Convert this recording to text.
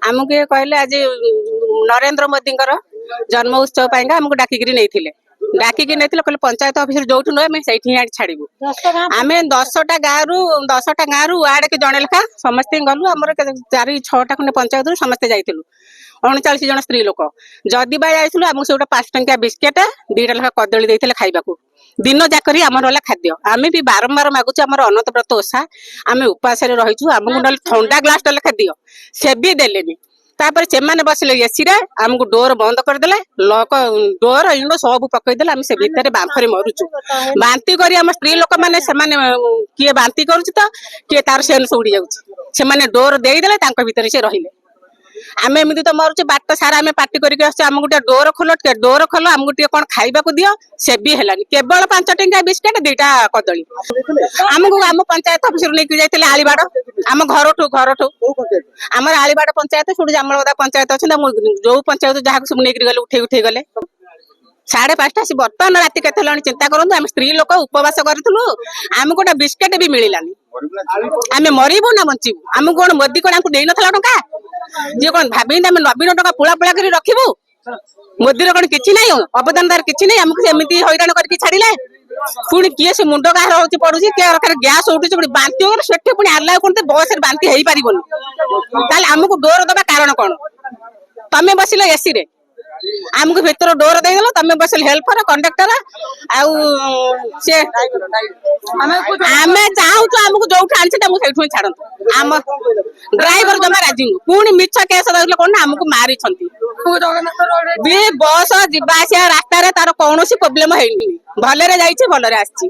आमको ये कहले आज नरेंद्र मोदी जन्म उत्सव पाइंका आमको डाकिकी नहीं डाकिकी नहीं कहले पंचायत ऑफिस जो नुहे से छाड़ू आम 10टा गाँव वार्ड के जड़े लेखा समस्ते गलु आम 4-6टा खंडे पंचायत समस्ते जाइलु 39 जन स्त्री लोक जदि बा जाइलु आमको से 5 टंकिया बिस्केट 2टा लेखा कदली देते खाइबा दिन जाक आमर है खाद्य आम भी बारंबार मागुच आम अनंत व्रत ओषा आम उपास रहीचु आमको ना ठंडा ग्लास टे लेखा दियो से भी देलेनी तापर से बसिले एसी रे आमको डोर बंद करदे लक डोर इंडो सब पकईदे आम से भितर बांफरे मरुचु बांती करी आम स्त्री लोक मैंने किए बांती करुच तो किए तार सेन्स उड़ी जाऊे डोर देदेले भितर से रहिले आम एमती तो मरुचे बाट सारा आम पार्टी करके आमको डोर खोल आमको कौन खाइबा दियो से भी हेलानी केवल 5 टंकिया बिस्केट 2टा कदली आमको आम पंचायत ऑफिस लेके जाते आलीबाड़ आम घर आम आलीबाड़ पंचायत छोड़ जामलगदा पंचायत अच्छे जो पंचायत जहाँ सब नहीं गले उठे गले 5:30 से बर्तमान राति के चिंता करूँ आम स्त्री लोक उपवास करूँ आमको गोटे बिस्केट भी मिलानी आम मरबू ना बचबू आमको कौन मोदी कौन दे ना टाँचा जी कौन भाभी आम 90 टका पुला पुला कर रखू मोदी कौन कि ना अवदान कि नहीं आमको एमती हैरान करके छाड़े पुणी किए से मुंड गार हो पड़ुची किए गैस उठुचे बांती से पुणी आल्ला कौन बस बांती हो पार आमको डोर दबा कारण कौन तमें बसिल एसी रे आमको भीतर डोर देदेल तमें बस हेल्पर कंडक्टर आम चाहूँ आमको जो आनी छाड़ आम ड्राइवर जमा राजी पुणी मिछ केस कौन आमको मारी बस जावास रास्तार तार कौन प्रोब्लेम है भलरे जाइए भलरे आसी।